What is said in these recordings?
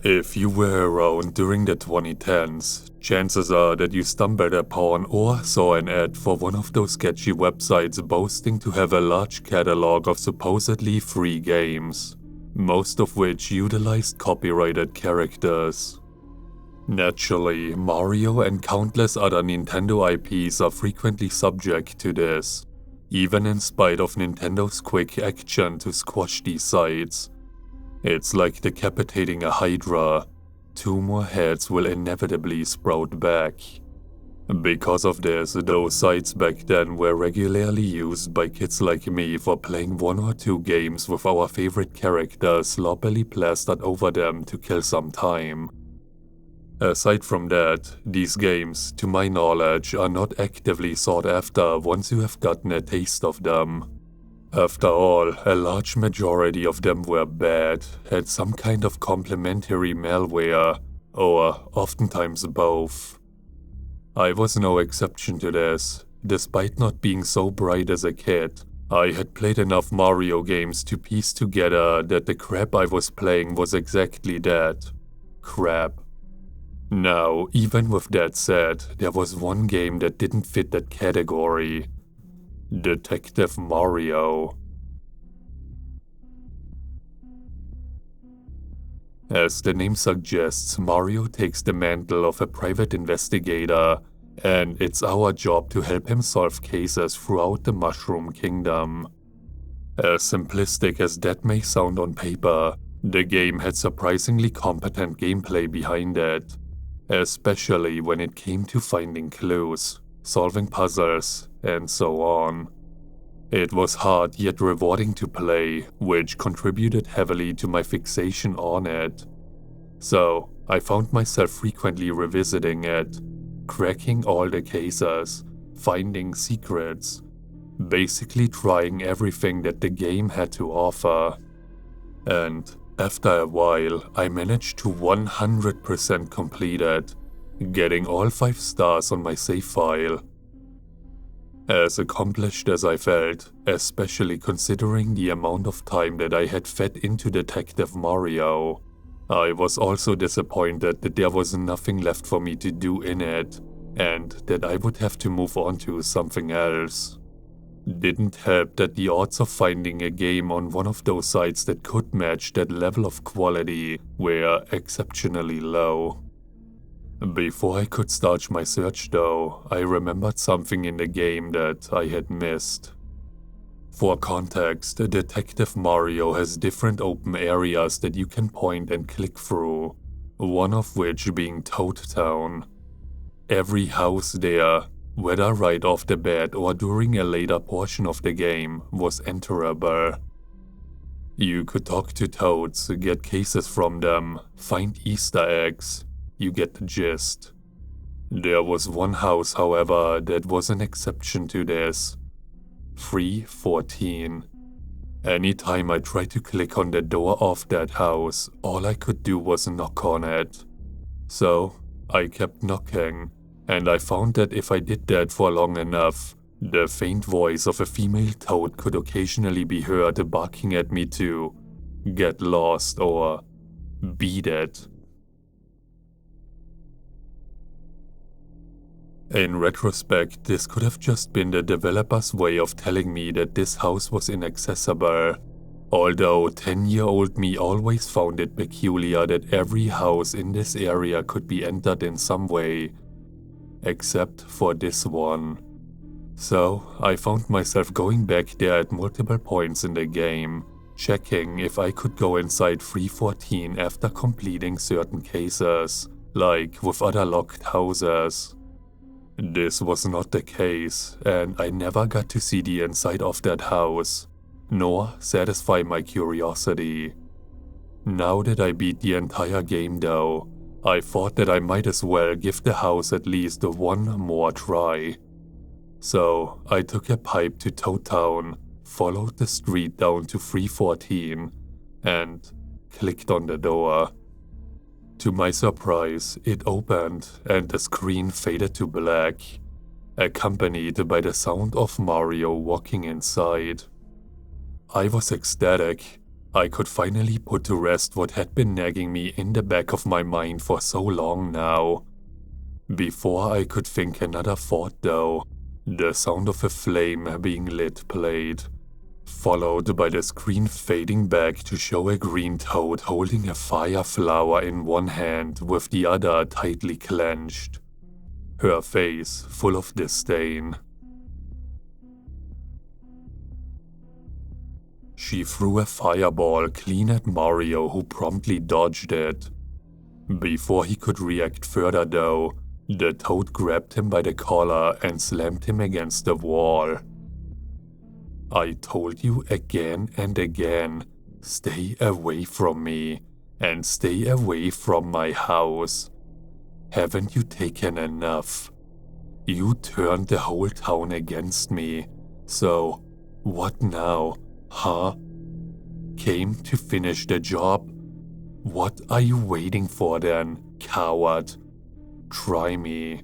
If you were around during the 2010s, chances are that you stumbled upon or saw an ad for one of those sketchy websites boasting to have a large catalog of supposedly free games, most of which utilized copyrighted characters. Naturally, Mario and countless other Nintendo IPs are frequently subject to this, even in spite of Nintendo's quick action to squash these sites. It's like decapitating a hydra. 2 more heads will inevitably sprout back. Because of this, those sites back then were regularly used by kids like me for playing 1 or 2 games with our favorite characters sloppily plastered over them to kill some time. Aside from that, these games, to my knowledge, are not actively sought after once you have gotten a taste of them. After all, a large majority of them were bad, had some kind of complementary malware, or oftentimes both. I was no exception to this. Despite not being so bright as a kid, I had played enough Mario games to piece together that the crap I was playing was exactly that. Crap. Now, even with that said, there was one game that didn't fit that category. Detective Mario. As the name suggests, Mario takes the mantle of a private investigator, and it's our job to help him solve cases throughout the Mushroom Kingdom. As simplistic as that may sound on paper, the game had surprisingly competent gameplay behind it, especially when it came to finding clues, solving puzzles, and so on. It was hard yet rewarding to play, which contributed heavily to my fixation on it. So, I found myself frequently revisiting it, cracking all the cases, finding secrets, basically trying everything that the game had to offer. And after a while, I managed to 100% complete it, getting all 5 stars on my save file. As accomplished as I felt, especially considering the amount of time that I had fed into Detective Mario, I was also disappointed that there was nothing left for me to do in it, and that I would have to move on to something else. Didn't help that the odds of finding a game on one of those sites that could match that level of quality were exceptionally low. Before I could start my search though, I remembered something in the game that I had missed. For context, Detective Mario has different open areas that you can point and click through, one of which being Toad Town. Every house there, whether right off the bat or during a later portion of the game, was enterable. You could talk to toads, get cases from them, find Easter eggs. You get the gist. There was one house, however, that was an exception to this. 314. Anytime I tried to click on the door of that house, all I could do was knock on it. So, I kept knocking, and I found that if I did that for long enough, the faint voice of a female toad could occasionally be heard barking at me to get lost or beat it. In retrospect, this could have just been the developer's way of telling me that this house was inaccessible, although 10-year-old me always found it peculiar that every house in this area could be entered in some way, except for this one. So, I found myself going back there at multiple points in the game, checking if I could go inside 314 after completing certain cases, like with other locked houses. This was not the case, and I never got to see the inside of that house, nor satisfy my curiosity. Now that I beat the entire game though, I thought that I might as well give the house at least one more try. So I took a pipe to Toad Town, followed the street down to 314, and clicked on the door. To my surprise, it opened and the screen faded to black, accompanied by the sound of Mario walking inside. I was ecstatic. I could finally put to rest what had been nagging me in the back of my mind for so long now. Before I could think another thought though, the sound of a flame being lit played, followed by the screen fading back to show a green toad holding a fire flower in one hand with the other tightly clenched, her face full of disdain. She threw a fireball clean at Mario, who promptly dodged it. Before he could react further though, the toad grabbed him by the collar and slammed him against the wall. I told you again and again, stay away from me, and stay away from my house. Haven't you taken enough? You turned the whole town against me, so what now, huh? Came to finish the job? What are you waiting for then, coward? Try me.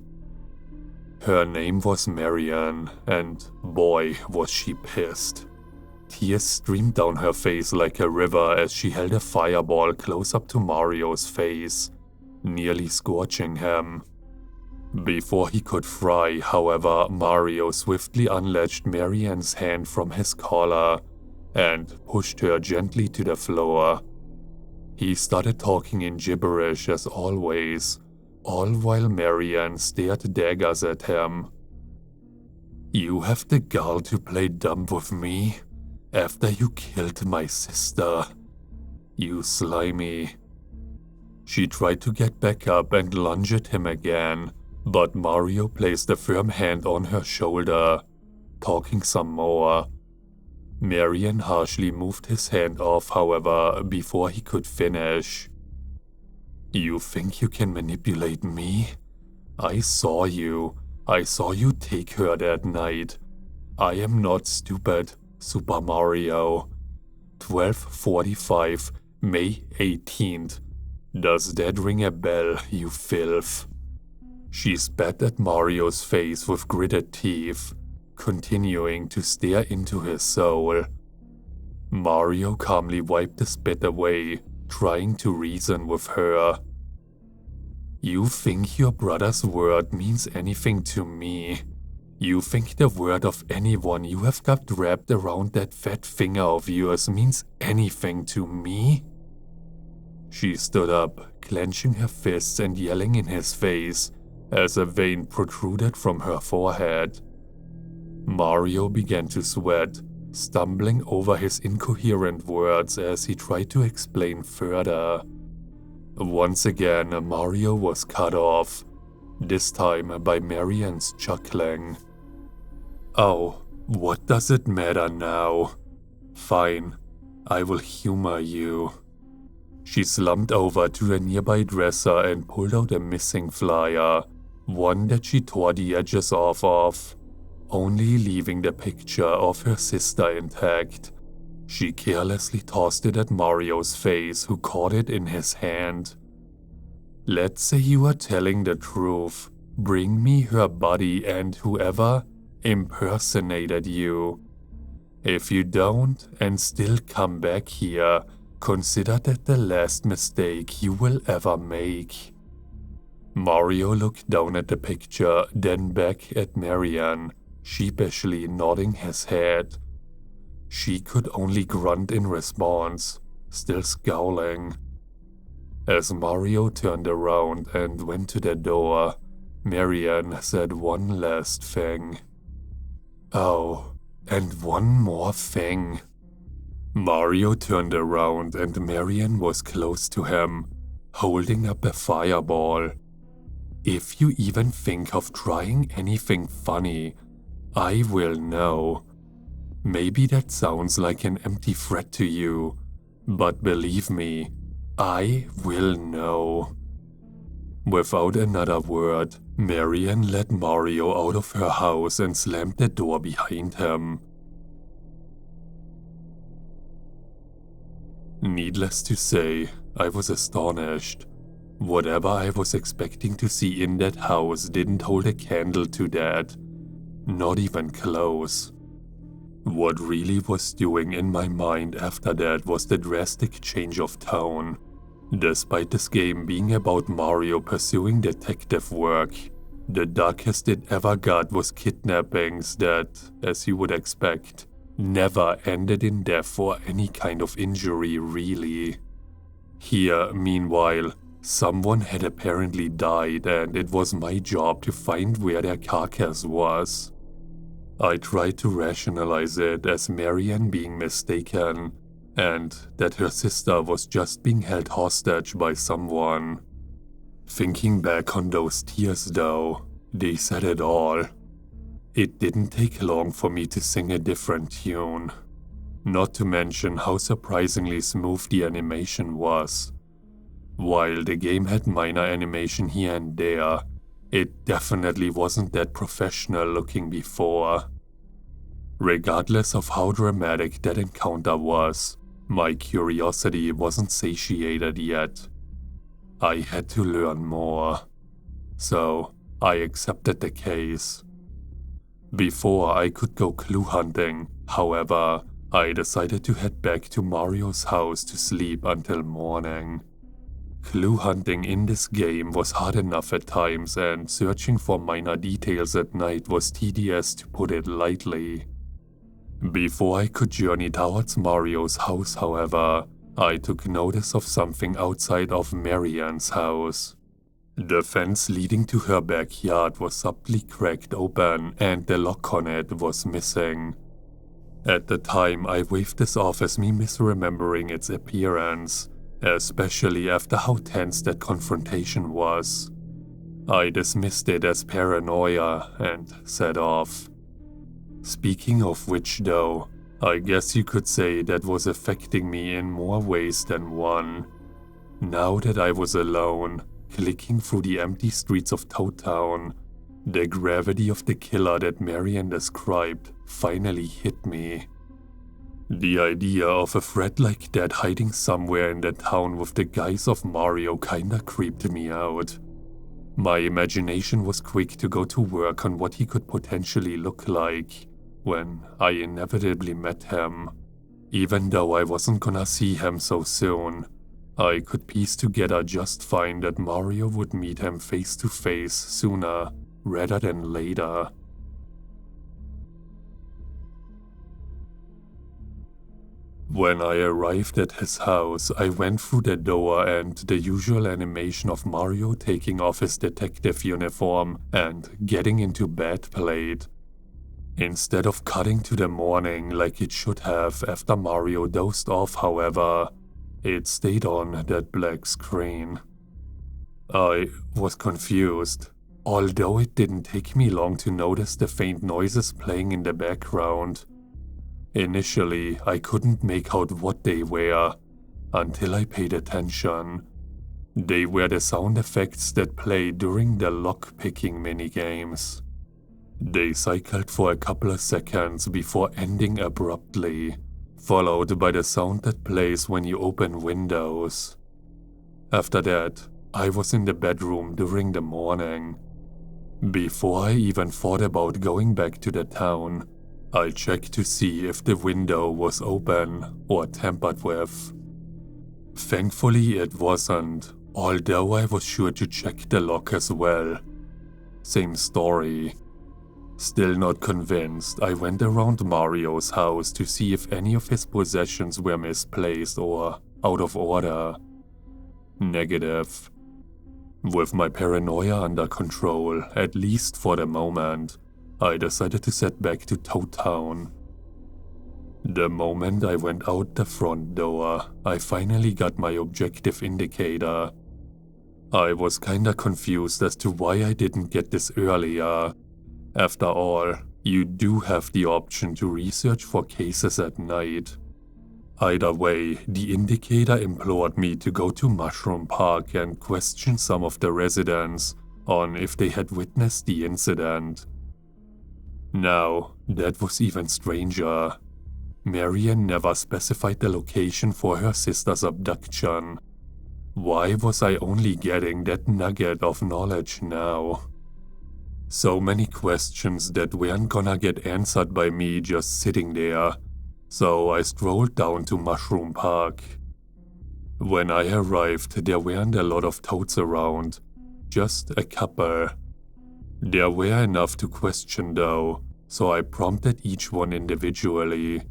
Her name was Marianne, and boy was she pissed. Tears streamed down her face like a river as she held a fireball close up to Mario's face, nearly scorching him. Before he could fry, however, Mario swiftly unlatched Marianne's hand from his collar and pushed her gently to the floor. He started talking in gibberish as always, all while Marianne stared daggers at him. You have the gall to play dumb with me after you killed my sister. You slimy. She tried to get back up and lunge at him again, but Mario placed a firm hand on her shoulder, talking some more. Marianne harshly moved his hand off, however, before he could finish. You think you can manipulate me? I saw you. I saw you take her that night. I am not stupid, Super Mario. 12:45, May 18th. Does that ring a bell, you filth? She spat at Mario's face with gritted teeth, continuing to stare into his soul. Mario calmly wiped the spit away, trying to reason with her. You think your brother's word means anything to me? You think the word of anyone you have got wrapped around that fat finger of yours means anything to me? She stood up, clenching her fists and yelling in his face as a vein protruded from her forehead. Mario began to sweat, stumbling over his incoherent words as he tried to explain further. Once again, Mario was cut off, this time by Marianne's chuckling. Oh, what does it matter now? Fine, I will humor you. She slumped over to a nearby dresser and pulled out a missing flyer, one that she tore the edges off of, only leaving the picture of her sister intact. She carelessly tossed it at Mario's face, who caught it in his hand. Let's say you are telling the truth. Bring me her body and whoever impersonated you. If you don't and still come back here, consider that the last mistake you will ever make. Mario looked down at the picture, then back at Marianne, sheepishly nodding his head. She could only grunt in response, still scowling. As Mario turned around and went to the door, Marianne said one last thing. Oh, and one more thing. Mario turned around and Marianne was close to him, holding up a fireball. If you even think of trying anything funny, I will know. Maybe that sounds like an empty threat to you, but believe me, I will know. Without another word, Marianne led Mario out of her house and slammed the door behind him. Needless to say, I was astonished. Whatever I was expecting to see in that house didn't hold a candle to that. Not even close. What really was doing in my mind after that was the drastic change of tone. Despite this game being about Mario pursuing detective work, the darkest it ever got was kidnappings that, as you would expect, never ended in death or any kind of injury really. Here, meanwhile, someone had apparently died and it was my job to find where their carcass was. I tried to rationalize it as Marianne being mistaken, and that her sister was just being held hostage by someone. Thinking back on those tears though, they said it all. It didn't take long for me to sing a different tune. Not to mention how surprisingly smooth the animation was. While the game had minor animation here and there, it definitely wasn't that professional looking before. Regardless of how dramatic that encounter was, my curiosity wasn't satiated yet. I had to learn more. So, I accepted the case. Before I could go clue hunting, however, I decided to head back to Mario's house to sleep until morning. Clue hunting in this game was hard enough at times, and searching for minor details at night was tedious to put it lightly. Before I could journey towards Mario's house, however, I took notice of something outside of Marianne's house. The fence leading to her backyard was subtly cracked open and the lock on it was missing. At the time, I waved this off as me misremembering its appearance, especially after how tense that confrontation was. I dismissed it as paranoia and set off. Speaking of which though, I guess you could say that was affecting me in more ways than one. Now that I was alone, clicking through the empty streets of Toad Town, the gravity of the killer that Marianne described finally hit me. The idea of a threat like that hiding somewhere in the town with the guise of Mario kinda creeped me out. My imagination was quick to go to work on what he could potentially look like when I inevitably met him. Even though I wasn't gonna see him so soon, I could piece together just fine that Mario would meet him face to face sooner rather than later. When I arrived at his house, I went through the door and the usual animation of Mario taking off his detective uniform and getting into bed played. Instead of cutting to the morning like it should have after Mario dozed off, however, it stayed on that black screen. I was confused, although it didn't take me long to notice the faint noises playing in the background. Initially, I couldn't make out what they were, until I paid attention. They were the sound effects that play during the lock-picking minigames. They cycled for a couple of seconds before ending abruptly, followed by the sound that plays when you open windows. After that, I was in the bedroom during the morning. Before I even thought about going back to the town, I checked to see if the window was open or tampered with. Thankfully it wasn't, although I was sure to check the lock as well. Same story. Still not convinced, I went around Mario's house to see if any of his possessions were misplaced or out of order. Negative. With my paranoia under control, at least for the moment, I decided to set back to Toad Town. The moment I went out the front door, I finally got my objective indicator. I was kinda confused as to why I didn't get this earlier. After all, you do have the option to research for cases at night. Either way, the indicator implored me to go to Mushroom Park and question some of the residents on if they had witnessed the incident. Now, that was even stranger. Marianne never specified the location for her sister's abduction. Why was I only getting that nugget of knowledge now? So many questions that weren't gonna get answered by me just sitting there, so I strolled down to Mushroom Park. When I arrived, there weren't a lot of toads around, just a couple. There were enough to question though, so I prompted each one individually.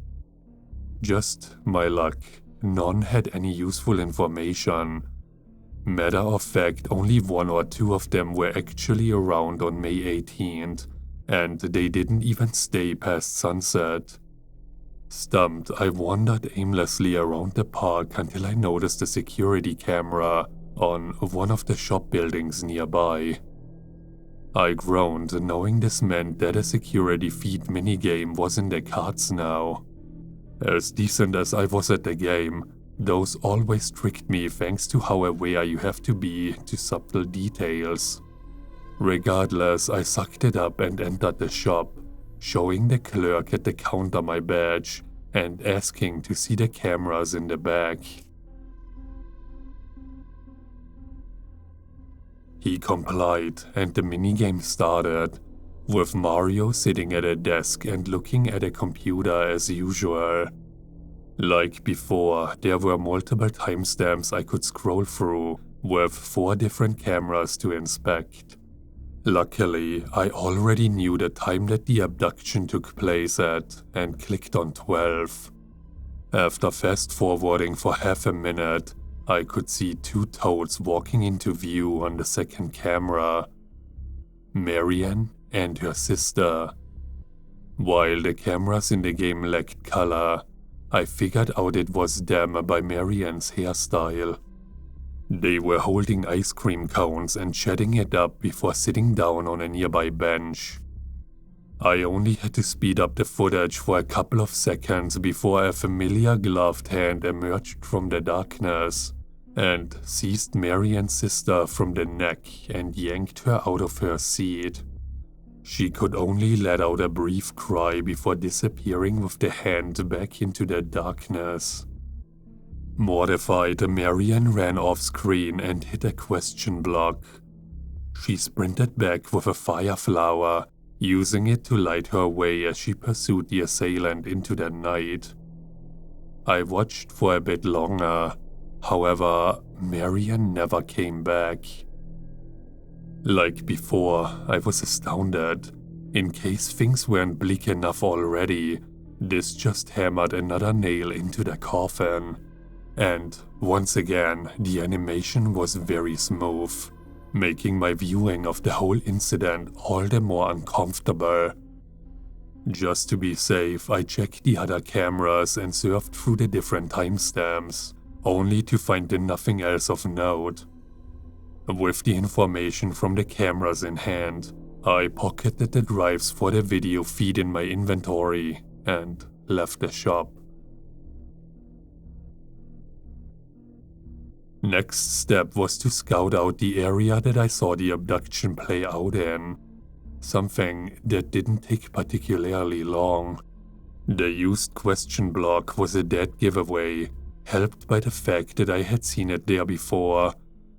Just my luck, none had any useful information. Matter of fact, only 1 or 2 of them were actually around on May 18th, and they didn't even stay past sunset. Stumped, I wandered aimlessly around the park until I noticed a security camera on one of the shop buildings nearby. I groaned, knowing this meant that a security feed minigame was in the cards now. As decent as I was at the game, those always tricked me thanks to how aware you have to be to subtle details. Regardless, I sucked it up and entered the shop, showing the clerk at the counter my badge and asking to see the cameras in the back. He complied, and the minigame started, with Mario sitting at a desk and looking at a computer as usual. Like before, there were multiple timestamps I could scroll through, with 4 different cameras to inspect. Luckily, I already knew the time that the abduction took place at, and clicked on 12. After fast-forwarding for half a minute, I could see 2 toads walking into view on the second camera. Marianne and her sister. While the cameras in the game lacked color, I figured out it was them by Marianne's hairstyle. They were holding ice cream cones and chatting it up before sitting down on a nearby bench. I only had to speed up the footage for a couple of seconds before a familiar gloved hand emerged from the darkness and seized Marianne's sister from the neck and yanked her out of her seat. She could only let out a brief cry before disappearing with the hand back into the darkness. Mortified, Marianne ran off screen and hit a question block. She sprinted back with a fire flower, using it to light her way as she pursued the assailant into the night. I watched for a bit longer. However, Marianne never came back. Like before, I was astounded. In case things weren't bleak enough already, this just hammered another nail into the coffin. And once again, the animation was very smooth, making my viewing of the whole incident all the more uncomfortable. Just to be safe, I checked the other cameras and surfed through the different timestamps, only to find nothing else of note. With the information from the cameras in hand, I pocketed the drives for the video feed in my inventory and left the shop. Next step was to scout out the area that I saw the abduction play out in, something that didn't take particularly long. The used question block was a dead giveaway, helped by the fact that I had seen it there before,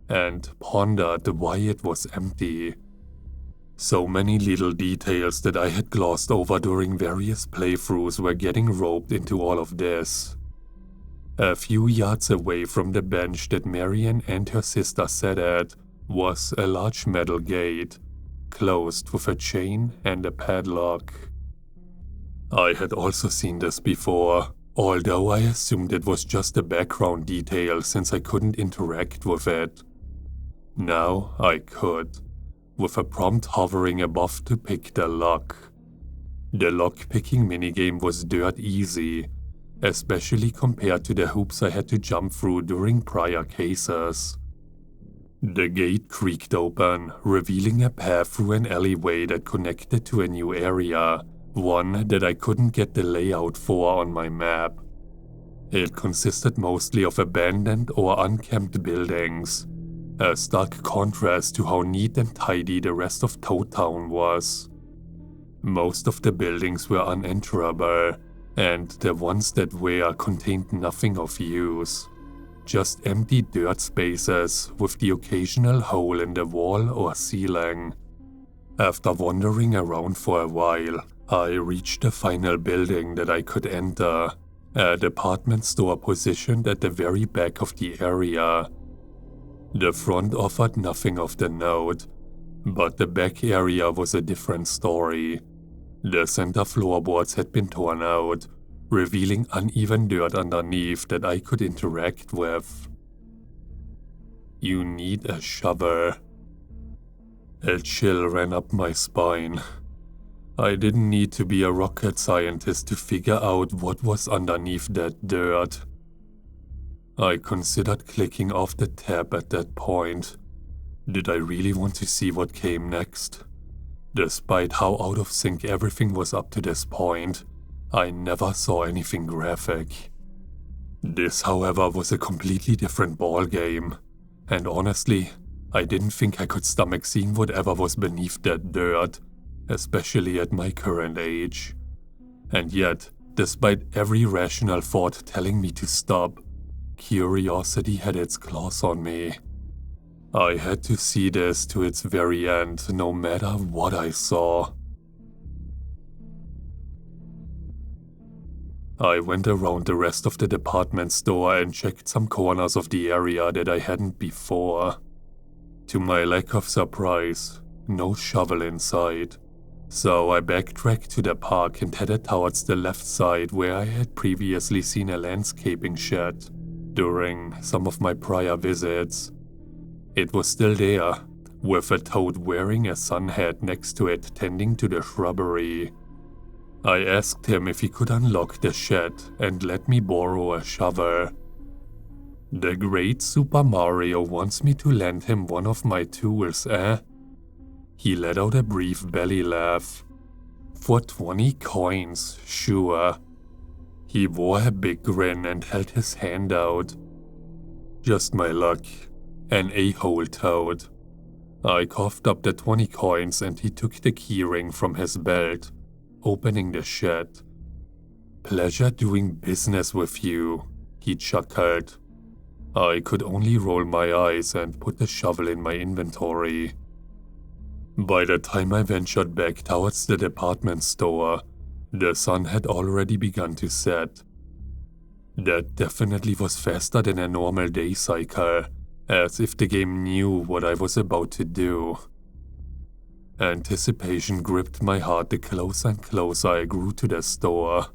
and pondered why it was empty. So many little details that I had glossed over during various playthroughs were getting roped into all of this. A few yards away from the bench that Marianne and her sister sat at was a large metal gate, closed with a chain and a padlock. I had also seen this before, although I assumed it was just a background detail since I couldn't interact with it. Now I could, with a prompt hovering above to pick the lock. The lock-picking minigame was dirt easy, especially compared to the hoops I had to jump through during prior cases. The gate creaked open, revealing a path through an alleyway that connected to a new area, one that I couldn't get the layout for on my map. It consisted mostly of abandoned or unkempt buildings, a stark contrast to how neat and tidy the rest of Toad Town was. Most of the buildings were unenterable, and the ones that were contained nothing of use, just empty dirt spaces with the occasional hole in the wall or ceiling. After wandering around for a while, I reached the final building that I could enter, a department store positioned at the very back of the area. The front offered nothing of the note, but the back area was a different story. The center floorboards had been torn out, revealing uneven dirt underneath that I could interact with. You need a shovel. A chill ran up my spine. I didn't need to be a rocket scientist to figure out what was underneath that dirt. I considered clicking off the tab at that point. Did I really want to see what came next? Despite how out of sync everything was up to this point, I never saw anything graphic. This, however, was a completely different ballgame, and honestly, I didn't think I could stomach seeing whatever was beneath that dirt, especially at my current age. And yet, despite every rational thought telling me to stop, curiosity had its claws on me. I had to see this to its very end, no matter what I saw. I went around the rest of the department store and checked some corners of the area that I hadn't before. To my lack of surprise, no shovel inside, so I backtracked to the park and headed towards the left side where I had previously seen a landscaping shed during some of my prior visits. It was still there, with a toad wearing a sun hat next to it tending to the shrubbery. I asked him if he could unlock the shed and let me borrow a shovel. The great Super Mario wants me to lend him one of my tools, eh? He let out a brief belly laugh. For 20 coins, sure. He wore a big grin and held his hand out. Just my luck. An a-hole toad. I coughed up the 20 coins and he took the keyring from his belt, opening the shed. Pleasure doing business with you, he chuckled. I could only roll my eyes and put the shovel in my inventory. By the time I ventured back towards the department store, the sun had already begun to set. That definitely was faster than a normal day cycle, as if the game knew what I was about to do. Anticipation gripped my heart the closer and closer I grew to the store,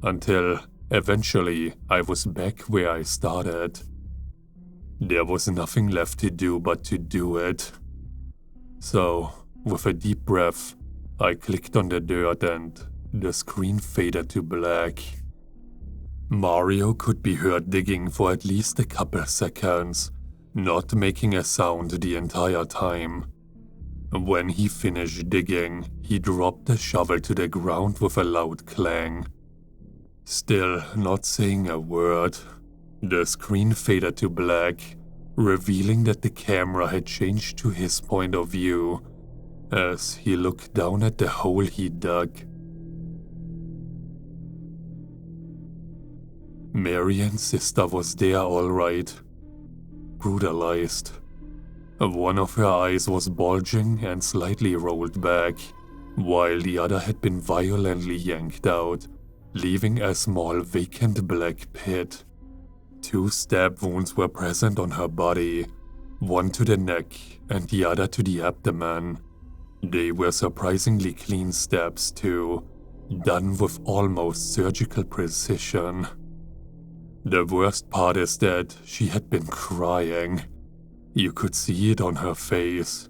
until eventually I was back where I started. There was nothing left to do but to do it. So, with a deep breath, I clicked on the dirt and the screen faded to black. Mario could be heard digging for at least a couple seconds, not making a sound the entire time. When he finished digging, he dropped the shovel to the ground with a loud clang. Still not saying a word, the screen faded to black, revealing that the camera had changed to his point of view as he looked down at the hole he dug. Marian's sister was there all right. Brutalized. One of her eyes was bulging and slightly rolled back, while the other had been violently yanked out, leaving a small vacant black pit. 2 stab wounds were present on her body, one to the neck and the other to the abdomen. They were surprisingly clean stabs too, done with almost surgical precision. The worst part is that she had been crying. You could see it on her face.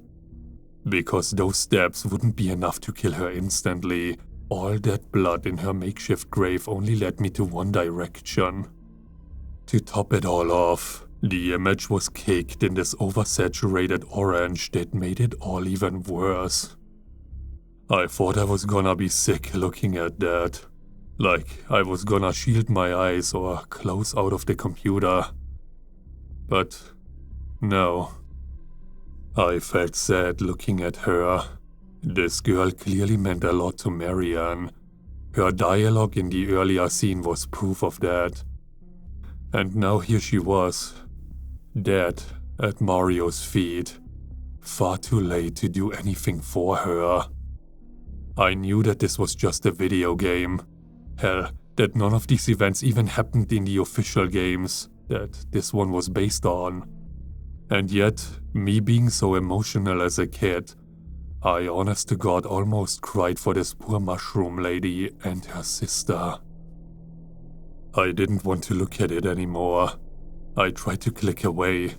Because those stabs wouldn't be enough to kill her instantly, all that blood in her makeshift grave only led me to one direction. To top it all off, the image was caked in this oversaturated orange that made it all even worse. I thought I was gonna be sick looking at that. Like I was gonna shield my eyes or close out of the computer. But no. I felt sad looking at her. This girl clearly meant a lot to Marianne. Her dialogue in the earlier scene was proof of that. And now here she was, dead at Mario's feet, far too late to do anything for her. I knew that this was just a video game. Hell, that none of these events even happened in the official games that this one was based on. And yet, me being so emotional as a kid, I honest to God almost cried for this poor mushroom lady and her sister. I didn't want to look at it anymore. I tried to click away.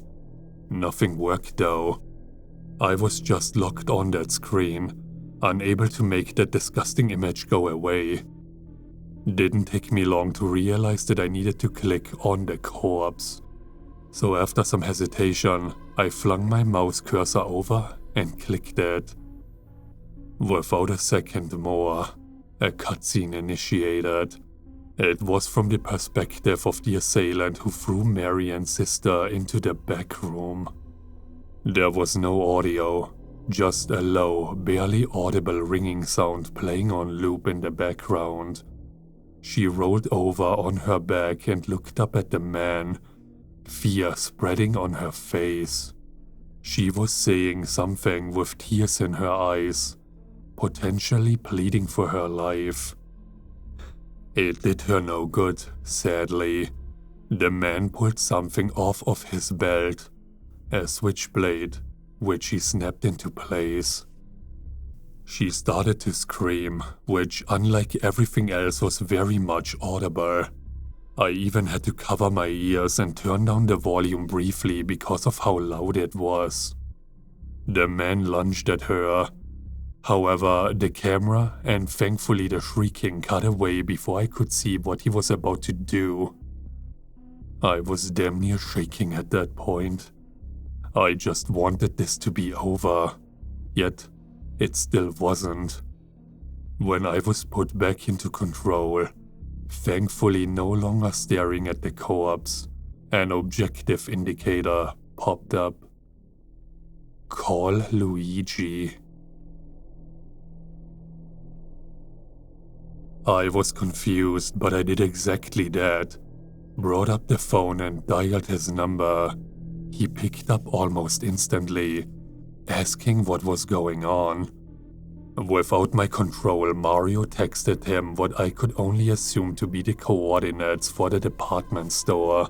Nothing worked though. I was just locked on that screen, unable to make that disgusting image go away. Didn't take me long to realize that I needed to click on the corpse. So after some hesitation, I flung my mouse cursor over and clicked it. Without a second more, a cutscene initiated. It was from the perspective of the assailant who threw Mary and sister into the back room. There was no audio, just a low, barely audible ringing sound playing on loop in the background. She rolled over on her back and looked up at the man, fear spreading on her face. She was saying something with tears in her eyes, potentially pleading for her life. It did her no good, sadly. The man pulled something off of his belt, a switchblade, which he snapped into place. She started to scream, which, unlike everything else, was very much audible. I even had to cover my ears and turn down the volume briefly because of how loud it was. The man lunged at her. However, the camera and thankfully the shrieking cut away before I could see what he was about to do. I was damn near shaking at that point. I just wanted this to be over, yet it still wasn't. When I was put back into control, thankfully no longer staring at the corpse, an objective indicator popped up. Call Luigi. I was confused, but I did exactly that. Brought up the phone and dialed his number. He picked up almost instantly, asking what was going on. Without my control, Mario texted him what I could only assume to be the coordinates for the department store.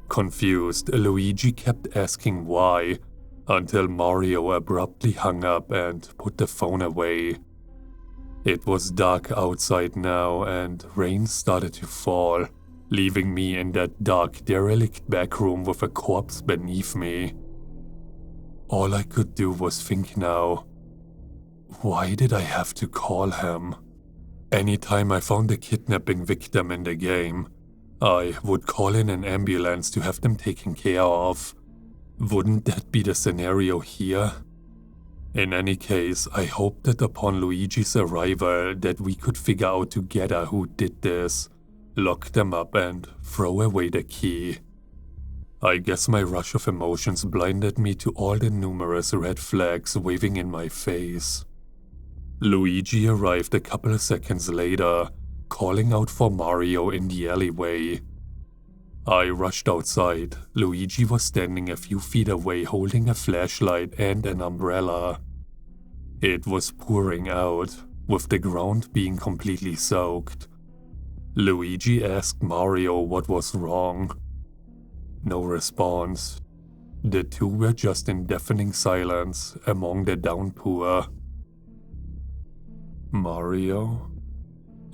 Confused, Luigi kept asking why, until Mario abruptly hung up and put the phone away. It was dark outside now and rain started to fall, leaving me in that dark, derelict back room with a corpse beneath me. All I could do was think now. Why did I have to call him? Anytime I found a kidnapping victim in the game, I would call in an ambulance to have them taken care of. Wouldn't that be the scenario here? In any case, I hoped that upon Luigi's arrival that we could figure out together who did this, lock them up and throw away the key. I guess my rush of emotions blinded me to all the numerous red flags waving in my face. Luigi arrived a couple of seconds later, calling out for Mario in the alleyway. I rushed outside. Luigi was standing a few feet away holding a flashlight and an umbrella. It was pouring out, with the ground being completely soaked. Luigi asked Mario what was wrong. No response. The two were just in deafening silence among the downpour. Mario?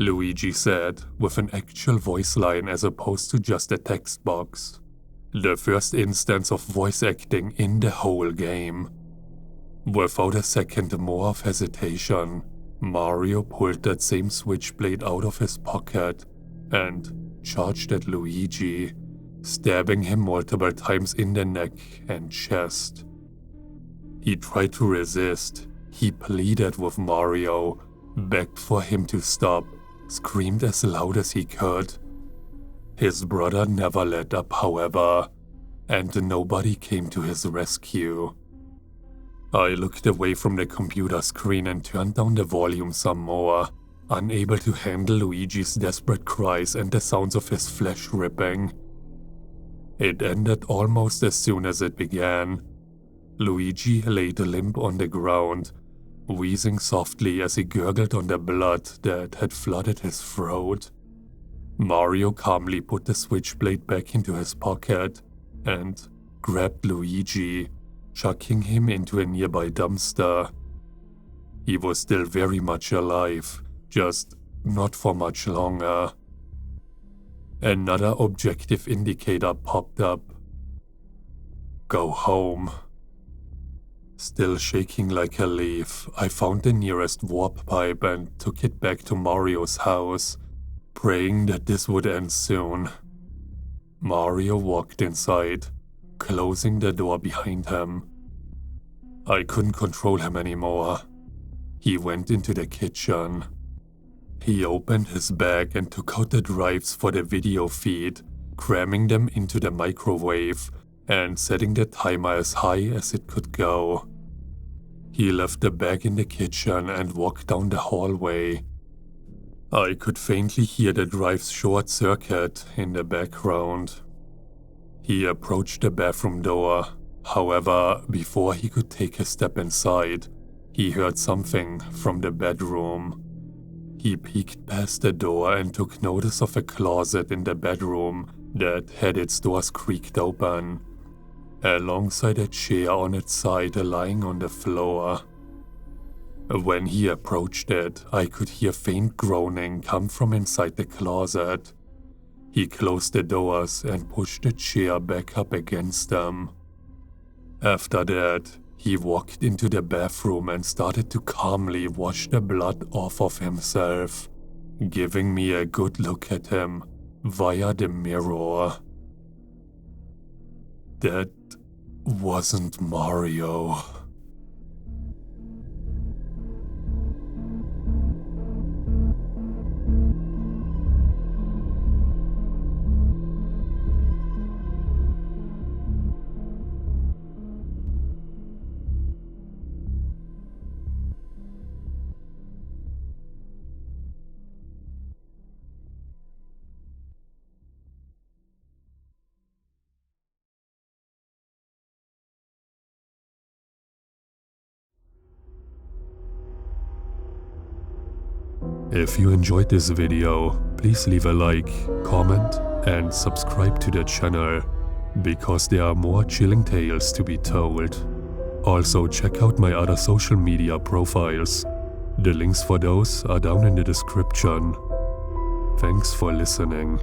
Luigi said, with an actual voice line as opposed to just a text box. The first instance of voice acting in the whole game. Without a second more of hesitation, Mario pulled that same switchblade out of his pocket and charged at Luigi, stabbing him multiple times in the neck and chest. He tried to resist. He pleaded with Mario, begged for him to stop, screamed as loud as he could. His brother never let up, however, and nobody came to his rescue. I looked away from the computer screen and turned down the volume some more, unable to handle Luigi's desperate cries and the sounds of his flesh ripping. It ended almost as soon as it began. Luigi laid limp on the ground, wheezing softly as he gurgled on the blood that had flooded his throat. Mario calmly put the switchblade back into his pocket and grabbed Luigi, chucking him into a nearby dumpster. He was still very much alive, just not for much longer. Another objective indicator popped up. Go home. Still shaking like a leaf, I found the nearest warp pipe and took it back to Mario's house, praying that this would end soon. Mario walked inside, closing the door behind him. I couldn't control him anymore. He went into the kitchen. He opened his bag and took out the drives for the video feed, cramming them into the microwave and setting the timer as high as it could go. He left the bag in the kitchen and walked down the hallway. I could faintly hear the drive's short circuit in the background. He approached the bathroom door. However, before he could take a step inside, he heard something from the bedroom. He peeked past the door and took notice of a closet in the bedroom that had its doors creaked open, alongside a chair on its side lying on the floor. When he approached it, I could hear faint groaning come from inside the closet. He closed the doors and pushed the chair back up against them. After that, he walked into the bathroom and started to calmly wash the blood off of himself, giving me a good look at him via the mirror. That wasn't Mario. If you enjoyed this video, please leave a like, comment, and subscribe to the channel, because there are more chilling tales to be told. Also check out my other social media profiles. The links for those are down in the description. Thanks for listening.